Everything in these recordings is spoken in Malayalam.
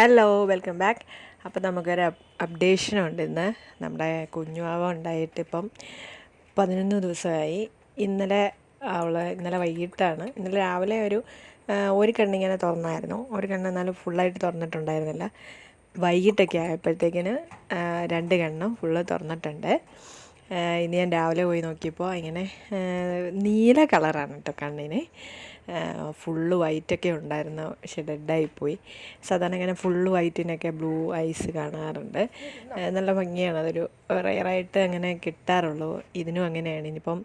Hello, welcome back. അപ്പോൾ നമുക്കൊരു അപ്ഡേഷനുണ്ട്. ഇന്ന് നമ്മുടെ കുഞ്ഞുവാവ ഉണ്ടായിട്ട് ഇപ്പം 11 ദിവസമായി. ഇന്നലെ വൈകിട്ടാണ്, ഇന്നലെ രാവിലെ ഒരു കണ്ണിങ്ങനെ തുറന്നായിരുന്നു. ഒരു കണ്ണ് എന്നാലും ഫുള്ളായിട്ട് തുറന്നിട്ടുണ്ടായിരുന്നില്ല. വൈകിട്ടൊക്കെ ആയപ്പോഴത്തേക്കിന് 2 കണ്ണും ഫുള്ള് തുറന്നിട്ടുണ്ട്. ഇനി ഞാൻ രാവിലെ പോയി നോക്കിയപ്പോൾ ഇങ്ങനെ നീല കളറാണ് കേട്ടോ കണ്ണിന്. ഫുള്ള് വൈറ്റൊക്കെ ഉണ്ടായിരുന്നു, പക്ഷെ ഡെഡായിപ്പോയി. സാധാരണ ഇങ്ങനെ ഫുള്ള് വൈറ്റിനൊക്കെ ബ്ലൂ ഐസ് കാണാറുണ്ട്. നല്ല ഭംഗിയാണ്, അതൊരു റെയറായിട്ട് അങ്ങനെ കിട്ടാറുള്ളൂ. ഇതിനും അങ്ങനെയാണ്. ഇനിയിപ്പം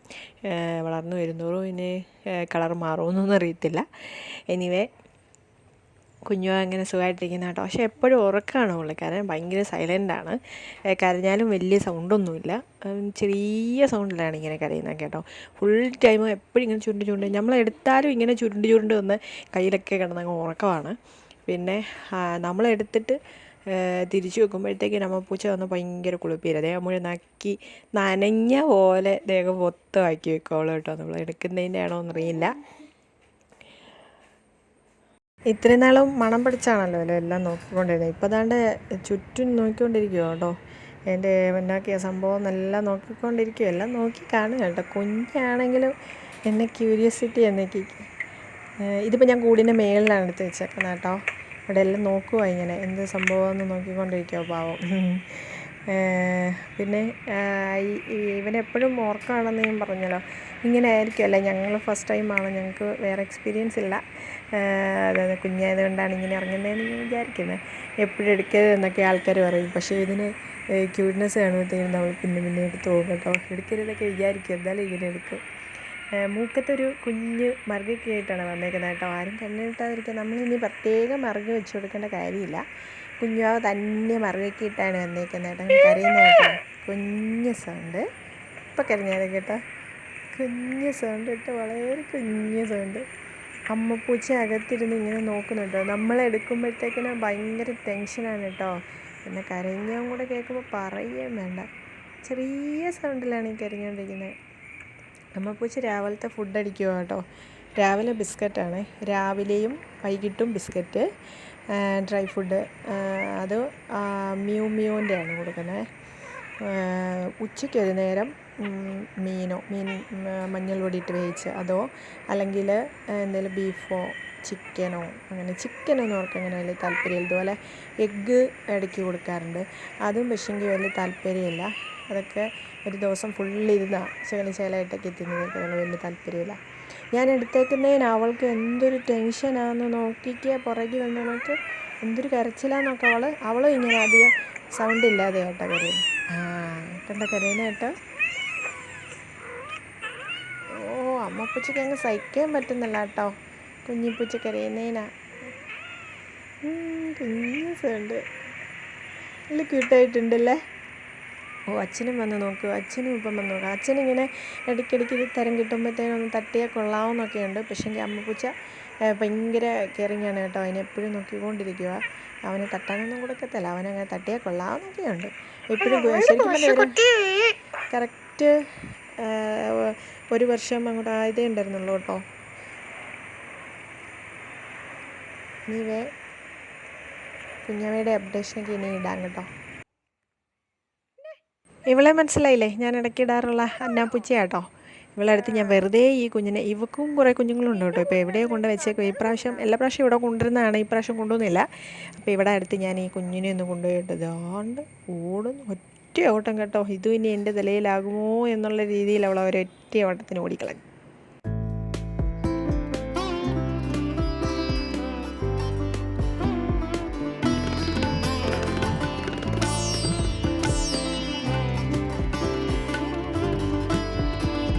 വളർന്നു വരുന്നതോറും ഇനി കളർ മാറുമെന്നൊന്നും അറിയത്തില്ല. എനിവേ കുഞ്ഞു അങ്ങനെ സുഖമായിട്ടിരിക്കുന്ന കേട്ടോ. പക്ഷെ എപ്പോഴും ഉറക്കമാണ് പുള്ളിക്കാരൻ, ഭയങ്കര സൈലൻ്റാണ്. കരഞ്ഞാലും വലിയ സൗണ്ടൊന്നുമില്ല, ചെറിയ സൗണ്ടിലാണ് ഇങ്ങനെ കരയുന്നത് കേട്ടോ. ഫുൾ ടൈമും എപ്പോഴും ഇങ്ങനെ ചുരുണ്ട് നമ്മളെടുത്താലും ഇങ്ങനെ ചുരുണ്ട് വന്ന് കയ്യിലൊക്കെ കിടന്നങ്ങ് ഉറക്കമാണ്. പിന്നെ നമ്മളെടുത്തിട്ട് തിരിച്ചു വെക്കുമ്പോഴത്തേക്ക് നമ്മൾ പൂച്ച വന്ന് ഭയങ്കര കുളിപ്പീര ദേഹം മുഴുവൻ നനഞ്ഞ പോലെ ദേഹം മൊത്തമാക്കി വെക്കോളൂ കേട്ടോ. നമ്മൾ എടുക്കുന്നതിൻ്റെ ആണോ എന്നറിയില്ല. ഇത്രയും നാളും മണം പിടിച്ചാണല്ലോ എല്ലാം നോക്കിക്കൊണ്ടിരുന്നത്. ഇപ്പോൾ അതാണ്ട് ചുറ്റും നോക്കിക്കൊണ്ടിരിക്കുമോ കേട്ടോ. എൻ്റെ ഉണ്ടാക്കിയ സംഭവം എല്ലാം നോക്കിക്കൊണ്ടിരിക്കുക, എല്ലാം നോക്കി കാണുക കേട്ടോ. കുഞ്ഞാണെങ്കിലും എന്നെ ക്യൂരിയോസിറ്റി എന്നേക്ക്. ഇതിപ്പോൾ ഞാൻ കൂടിൻ്റെ മേളിലാണ് എടുത്ത് വെച്ചേക്കുന്നത് കേട്ടോ. ഇവിടെ എല്ലാം നോക്കുക, ഇങ്ങനെ എന്ത് സംഭവമെന്ന് നോക്കിക്കൊണ്ടിരിക്കുമോ പാവം. പിന്നെ ഇവനെപ്പോഴും ഓർക്കാണെന്ന് ഞാൻ പറഞ്ഞല്ലോ. ഇങ്ങനെ ആയിരിക്കുമല്ലേ, ഞങ്ങൾ ഫസ്റ്റ് ടൈമാണ്, ഞങ്ങൾക്ക് വേറെ എക്സ്പീരിയൻസ് ഇല്ല. അതായത് കുഞ്ഞായത് കൊണ്ടാണ് ഇങ്ങനെ ഇറങ്ങുന്നതെന്ന് ഞാൻ വിചാരിക്കുന്നത്. എപ്പോഴും എടുക്കരുത് എന്നൊക്കെ ആൾക്കാർ പറയും, പക്ഷേ ഇതിന് ക്യൂട്ട്നെസ് കാണുമ്പോഴത്തേക്കും നമ്മൾ പിന്നെ എടുത്ത് പോകും കേട്ടോ. എടുക്കരുതൊക്കെ വിചാരിക്കും, എന്തായാലും ഇങ്ങനെ എടുക്കും. മൂക്കത്തൊരു കുഞ്ഞ് മറുകൊക്കെ ആയിട്ടാണ് വന്നേക്കുന്നത് കേട്ടോ. ആരും കണ്ണിട്ടാതിരിക്കാൻ നമ്മളിനി പ്രത്യേകം മറുക് വെച്ച് കൊടുക്കേണ്ട കാര്യമില്ല. കുഞ്ഞാവ് തന്നെ മറുകൊക്കെ ഇട്ടാണ് വന്നേക്കുന്നത് കേട്ടോ. കരയുന്ന കേട്ടോ, കുഞ്ഞ് സൗണ്ട്. ഇപ്പം കരഞ്ഞാലും കേട്ടോ, കുഞ്ഞ് സൗണ്ട് കേട്ടോ, വളരെ കുഞ്ഞ് സൗണ്ട്. അമ്മപ്പൂച്ച അകത്തിരുന്ന് ഇങ്ങനെ നോക്കുന്നുണ്ടോ. നമ്മളെടുക്കുമ്പോഴത്തേക്കിന് ഭയങ്കര ടെൻഷനാണ് കേട്ടോ. പിന്നെ കരഞ്ഞും കൂടെ കേൾക്കുമ്പോൾ പറയുകയും വേണ്ട, ചെറിയ സൗണ്ടിലാണ് ഈ കരഞ്ഞുകൊണ്ടിരിക്കുന്നത്. അമ്മപ്പൂച്ച രാവിലത്തെ ഫുഡ് അടിക്കുക കേട്ടോ. രാവിലെ ബിസ്ക്കറ്റാണ്, രാവിലെയും വൈകിട്ടും ബിസ്ക്കറ്റ്, ഡ്രൈ ഫുഡ്. അത് മിയൂൻ്റെ ആണ് കൊടുക്കുന്നത്. ഉച്ചയ്ക്കൊരു നേരം മീൻ മഞ്ഞൾ പൊടിയിട്ട് വേവിച്ച് അതോ അല്ലെങ്കിൽ എന്തെങ്കിലും ബീഫോ ചിക്കനോ, അങ്ങനെ ചിക്കനൊന്നും അവർക്ക് അങ്ങനെ വലിയ താല്പര്യമില്ല. ഇതുപോലെ എഗ്ഗ് ഇടയ്ക്ക് കൊടുക്കാറുണ്ട്, അതും പക്ഷെങ്കിൽ വലിയ താല്പര്യമില്ല. അതൊക്കെ ഒരു ദിവസം ഫുള്ളിരുന്നാണ് ശകലമായിട്ടൊക്കെ തിന്നതൊക്കെ വലിയ താല്പര്യമില്ല. ഞാൻ എടുത്തേക്കുന്നതിന് അവൾക്ക് എന്തൊരു ടെൻഷനാണെന്ന് നോക്കിക്കുക. പുറകിൽ വന്ന് നമുക്ക് എന്തൊരു കരച്ചിലാന്നൊക്കെ. അവളും ഇങ്ങനെ അധികം സൗണ്ട് ഇല്ലാതെ കേട്ടോ കരയുന്നു. കണ്ട കരയുന്ന കേട്ടോ. അമ്മപ്പൂച്ചയ്ക്ക് അങ്ങ് സഹിക്കാൻ പറ്റുന്നില്ല കേട്ടോ, കുഞ്ഞിപ്പൂച്ച കരയുന്നതിനാ. കുഞ്ഞു സൗണ്ട് നല്ല ക്യൂട്ടായിട്ടുണ്ടല്ലേ. അച്ഛനും വന്ന് നോക്കുക, അച്ഛനും ഇപ്പം വന്ന് നോക്കുക. അച്ഛനിങ്ങനെ ഇടയ്ക്കിടയ്ക്ക് ഇത് തരം കിട്ടുമ്പോഴത്തേനും ഒന്ന് തട്ടിയാൽ കൊള്ളാമെന്നൊക്കെയുണ്ട്. പക്ഷേങ്കിൽ അമ്മപ്പൂച്ച ഭയങ്കര കെയറിങ്ങാണ് കേട്ടോ. അതിനെപ്പോഴും നോക്കിക്കൊണ്ടിരിക്കുക. അവന് തട്ടാനൊന്നും കൊടുക്കത്തില്ല, അവനങ്ങനെ തട്ടിയാൽ കൊള്ളാമെന്നൊക്കെയുണ്ട്. എപ്പോഴും ശരിക്കും കറക്റ്റ് 1 വർഷം അങ്ങോട്ട് ആയതേ ഉണ്ടായിരുന്നുള്ളൂ കേട്ടോ. ഇനിവേ കുഞ്ഞമ്മയുടെ അപ്ഡേഷനൊക്കെ ഇനി ഇടാം കേട്ടോ. ഇവളെ മനസ്സിലായില്ലേ, ഞാൻ ഇടയ്ക്ക് ഇടാറുള്ള അന്നാപ്പൂച്ചയാട്ടോ. ഇവളെ അടുത്ത് ഞാൻ വെറുതെ ഈ കുഞ്ഞിനെ, ഇവക്കും കുറേ കുഞ്ഞുങ്ങളുണ്ട് കേട്ടോ. ഇപ്പോൾ എവിടെയോ കൊണ്ട് വെച്ചേക്കും. എല്ലാ പ്രാവശ്യം ഇവിടെ കൊണ്ടുവരുന്നതാണ്, ഈ പ്രാവശ്യം കൊണ്ടുവന്നില്ല. അപ്പോൾ ഇവിടെ അടുത്ത് ഞാൻ ഈ കുഞ്ഞിനെ ഒന്ന് കൊണ്ടുപോയിട്ട് ഇതാണ്ട് ഓടുന്നു, ഒറ്റ ഓട്ടം കേട്ടോ. ഇതും ഇനി എൻ്റെ തലയിലാകുമോ എന്നുള്ള രീതിയിൽ അവൾ ഒരൊറ്റ ഓട്ടത്തിന് ഓടിക്കളഞ്ഞു.